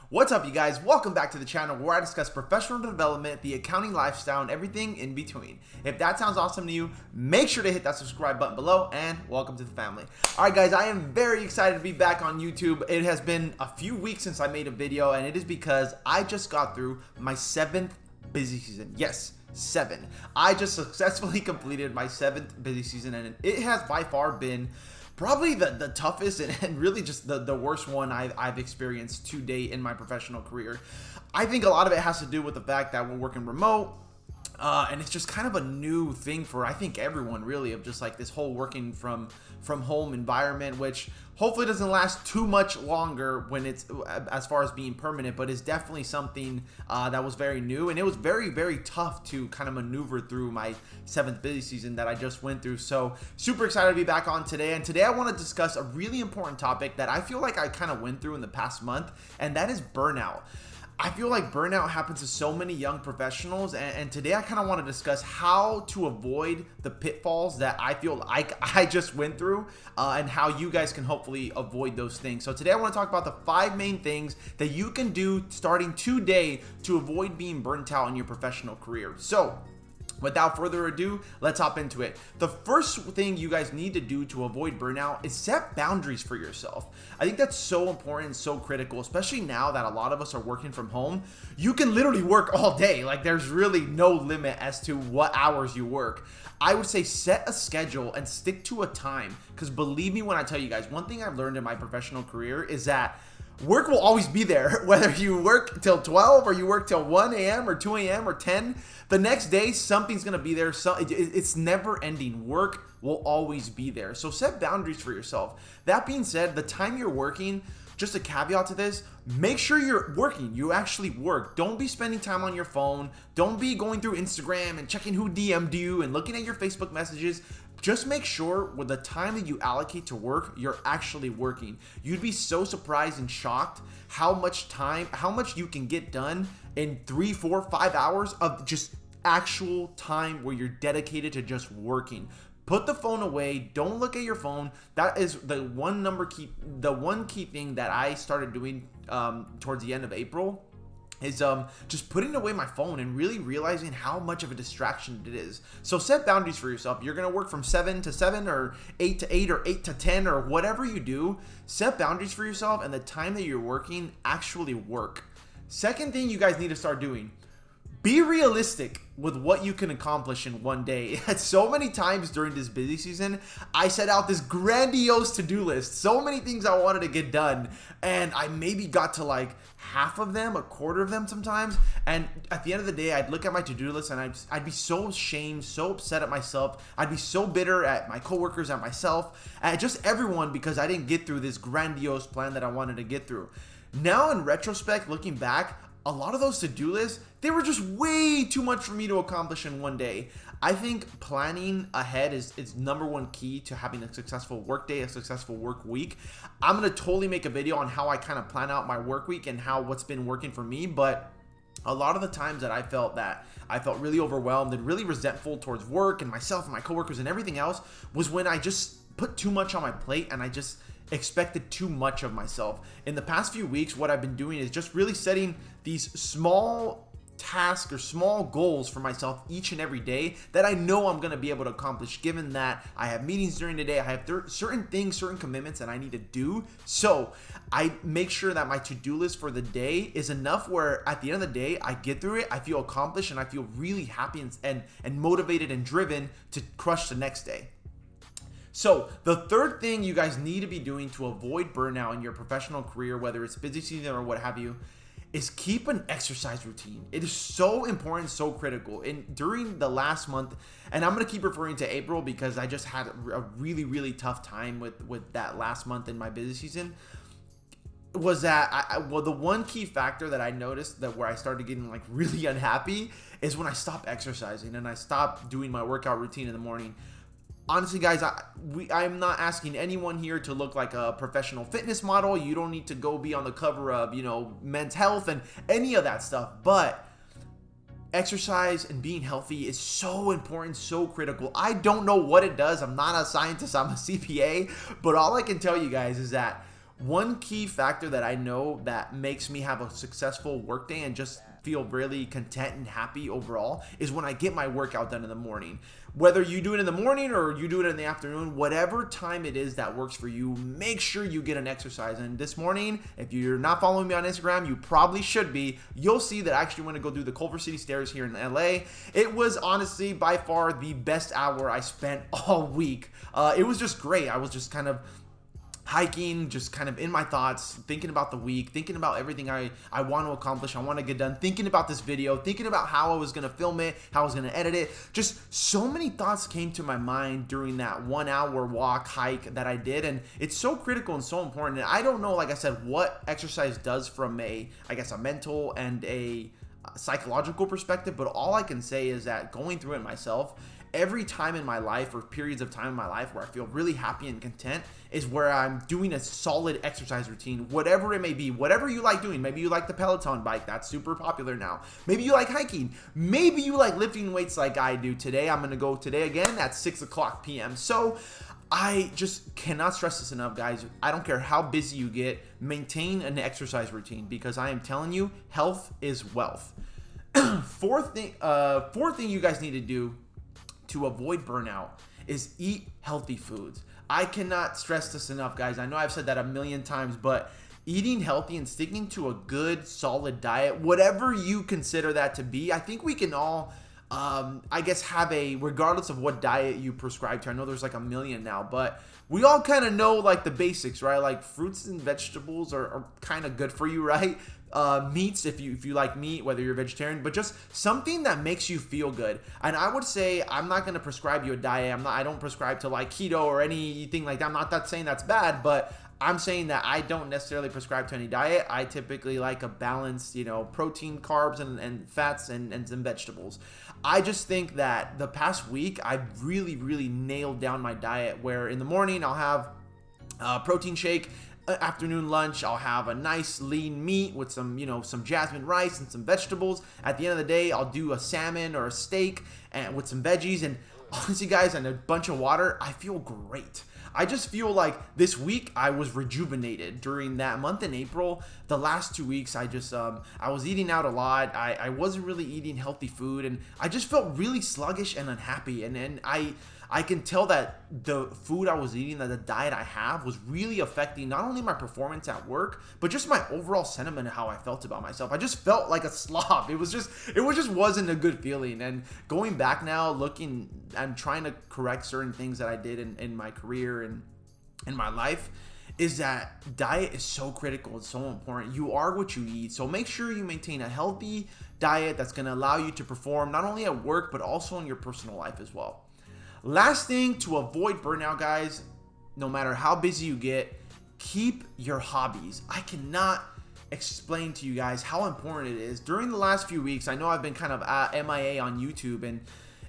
What's up, you guys? Welcome back to the channel where I discuss professional development, the accounting lifestyle, and everything in between. If that sounds awesome to you, make sure to hit that subscribe button below, and welcome to the family. Alright guys, I am very excited to be back on YouTube. It has been a few weeks since I made a video, and it is because I just got through my 7th busy season. Yes, 7. I just successfully completed my 7th busy season, and it has by far been probably the toughest and really just the worst one I've experienced to date in my professional career. I think a lot of it has to do with the fact that we're working remote, and it's just kind of a new thing for, I think, everyone really, of just like this whole working from home environment, which hopefully doesn't last too much longer when it's as far as being permanent, but is definitely something that was very new, and it was very tough to kind of maneuver through my 7th busy season that I just went through. So super excited to be back on today, and today I want to discuss a really important topic that I feel like I kind of went through in the past month, and that is burnout. I feel like burnout happens to so many young professionals, and today I kind of want to discuss how to avoid the pitfalls that I feel like I just went through, and how you guys can hopefully avoid those things. So today I want to talk about the 5 main things that you can do starting today to avoid being burnt out in your professional career. So without further ado, let's hop into it. The first thing you guys need to do to avoid burnout is set boundaries for yourself. I think that's so important and so critical, especially now that a lot of us are working from home. You can literally work all day. Like, there's really no limit as to what hours you work. I would say set a schedule and stick to a time, because believe me when I tell you guys, one thing I've learned in my professional career is that work will always be there, whether you work till 12 or you work till 1 a.m. or 2 a.m. or 10. The next day, something's going to be there. So it's never ending. Work will always be there. So set boundaries for yourself. That being said, the time you're working, just a caveat to this, make sure you're working. You actually work. Don't be spending time on your phone. Don't be going through Instagram and checking who DM'd you and looking at your Facebook messages. Just make sure with the time that you allocate to work, you're actually working. You'd be so surprised and shocked how much you can get done in 3, 4, 5 hours of just actual time where you're dedicated to just working. Put the phone away. Don't look at your phone. That is the one key thing that I started doing towards the end of April. Is just putting away my phone and really realizing how much of a distraction it is. So set boundaries for yourself. You're gonna work from 7 to 7 or 8 to 8 or 8 to 10 or whatever you do. Set boundaries for yourself, and the time that you're working, actually work. Second thing you guys need to start doing, be realistic with what you can accomplish in one day. So many times during this busy season, I set out this grandiose to-do list. So many things I wanted to get done, and I maybe got to like half of them, a quarter of them sometimes. And at the end of the day, I'd look at my to-do list and I'd be so ashamed, so upset at myself. I'd be so bitter at my coworkers, at myself, at just everyone, because I didn't get through this grandiose plan that I wanted to get through. Now in retrospect, looking back, a lot of those to-do lists, they were just way too much for me to accomplish in one day. I think planning ahead is number one key to having a successful work day, a successful work week. I'm going to totally make a video on how I kind of plan out my work week and what's been working for me, but a lot of the times that I felt really overwhelmed and really resentful towards work and myself and my coworkers and everything else was when I just put too much on my plate and I just expected too much of myself. In the past few weeks, what I've been doing is just really setting these small tasks or small goals for myself each and every day that I know I'm going to be able to accomplish, given that I have meetings during the day, I have certain commitments that I need to do. So I make sure that my to-do list for the day is enough where at the end of the day, I get through it, I feel accomplished, and I feel really happy and motivated and driven to crush the next day. So the third thing you guys need to be doing to avoid burnout in your professional career, whether it's busy season or what have you, is keep an exercise routine. It is so important, so critical. And during the last month, and I'm going to keep referring to April because I just had a really tough time with that last month in my busy season, was that the one key factor that I noticed that where I started getting like really unhappy is when I stopped exercising and I stopped doing my workout routine in the morning. Honestly, guys, I'm not asking anyone here to look like a professional fitness model. You don't need to go be on the cover of, Men's Health and any of that stuff. But exercise and being healthy is so important, so critical. I don't know what it does. I'm not a scientist. I'm a CPA. But all I can tell you guys is that One key factor that I know that makes me have a successful workday and just feel really content and happy overall is when I get my workout done in the morning. Whether you do it in the morning or you do it in the afternoon, whatever time it is that works for you, make sure you get an exercise. And this morning, if you're not following me on Instagram, you probably should be. You'll see that I actually went to go do the Culver City Stairs here in LA. It was honestly by far the best hour I spent all week. It was just great. I was just kind of hiking, just kind of in my thoughts, thinking about the week, thinking about everything I want to accomplish, I want to get done, thinking about this video, thinking about how I was going to film it, how I was going to edit it. Just so many thoughts came to my mind during that 1 hour walk hike that I did, and it's so critical and so important. And I don't know, like I said, what exercise does from a mental and a psychological perspective, but all I can say is that going through it myself, every time in my life or periods of time in my life where I feel really happy and content is where I'm doing a solid exercise routine, whatever it may be, whatever you like doing. Maybe you like the Peloton bike, that's super popular now. Maybe you like hiking. Maybe you like lifting weights like I do today. I'm going to go today again at 6 o'clock p.m. So I just cannot stress this enough, guys. I don't care how busy you get, maintain an exercise routine, because I am telling you, health is wealth. Fourth thing you guys need to do to avoid burnout is eat healthy foods. I cannot stress this enough, guys. I know I've said that a million times, but eating healthy and sticking to a good, solid diet, whatever you consider that to be, I think we can all, have regardless of what diet you prescribe to. I know there's like a million now, but we all kind of know like the basics, right? Like fruits and vegetables are kind of good for you, right? Meats, if you like meat, whether you're a vegetarian, but just something that makes you feel good. And I would say I'm not going to prescribe you a diet. I don't prescribe to like keto or anything like that. I'm not saying that's bad, but I'm saying that I don't necessarily prescribe to any diet. I typically like a balanced, protein, carbs, and fats and some vegetables. I just think that the past week I've really, really nailed down my diet, where in the morning I'll have a protein shake. Afternoon lunch, I'll have a nice lean meat with some jasmine rice and some vegetables. At the end of the day, I'll do a salmon or a steak and with some veggies. And honestly, guys, and a bunch of water, I feel great. I just feel like this week I was rejuvenated. During that month in April, the last 2 weeks, I was eating out a lot. I wasn't really eating healthy food, and I just felt really sluggish and unhappy. And I can tell that the food I was eating, that the diet I have, was really affecting not only my performance at work, but just my overall sentiment of how I felt about myself. I just felt like a slob. It just wasn't a good feeling. And going back now, looking, I'm trying to correct certain things that I did in my career and in my life, is that diet is so critical. It's so important. You are what you eat. So make sure you maintain a healthy diet that's going to allow you to perform not only at work, but also in your personal life as well. Last thing to avoid burnout, guys, no matter how busy you get, keep your hobbies. I cannot explain to you guys how important it is. During the last few weeks, I know I've been kind of MIA on YouTube, and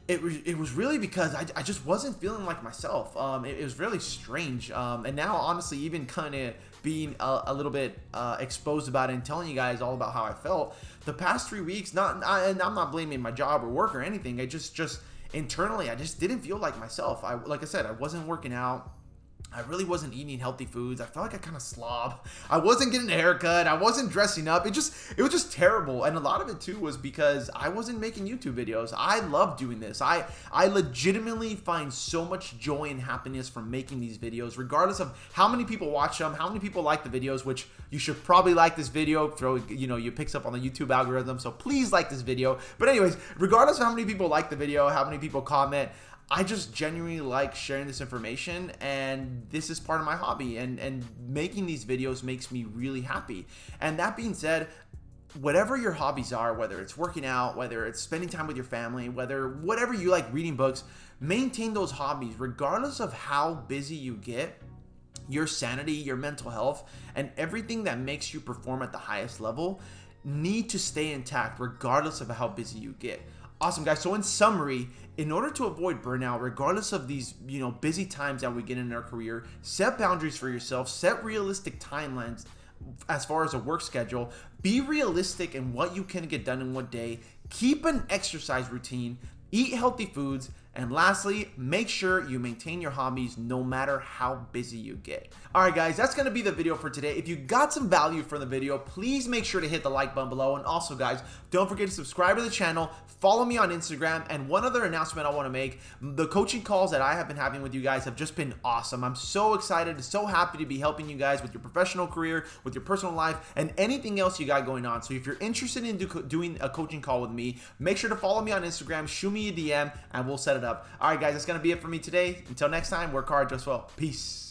it was really because I just wasn't feeling like myself. It was really strange. And now, honestly, even kind of being a little bit exposed about it and telling you guys all about how I felt, the past 3 weeks, and I'm not blaming my job or work or anything. I just internally, I just didn't feel like myself. Like I said, I wasn't working out. I really wasn't eating healthy foods. I felt like I kind of slob. I wasn't getting a haircut. I wasn't dressing up. It was just terrible. And a lot of it too was because I wasn't making YouTube videos. I love doing this. I legitimately find so much joy and happiness from making these videos, regardless of how many people watch them, how many people like the videos, which you should probably like this video. You picks up on the YouTube algorithm. So please like this video. But anyways, regardless of how many people like the video, how many people comment, I just genuinely like sharing this information, and this is part of my hobby, and making these videos makes me really happy. And that being said, whatever your hobbies are, whether it's working out, whether it's spending time with your family, whatever you like, reading books, maintain those hobbies regardless of how busy you get. Your sanity, your mental health, and everything that makes you perform at the highest level need to stay intact regardless of how busy you get. Awesome, guys. So in summary, in order to avoid burnout, regardless of these, busy times that we get in our career, set boundaries for yourself, set realistic timelines as far as a work schedule, be realistic in what you can get done in what day, keep an exercise routine, eat healthy foods, And lastly, make sure you maintain your hobbies no matter how busy you get. All right, guys, that's going to be the video for today. If you got some value from the video, please make sure to hit the like button below. And also, guys, don't forget to subscribe to the channel, follow me on Instagram. And one other announcement I want to make, the coaching calls that I have been having with you guys have just been awesome. I'm so excited, so happy to be helping you guys with your professional career, with your personal life, and anything else you got going on. So if you're interested in doing a coaching call with me, make sure to follow me on Instagram, shoot me a DM, and we'll set it up. All right, guys, that's going to be it for me today. Until next time, work hard, just well. Peace.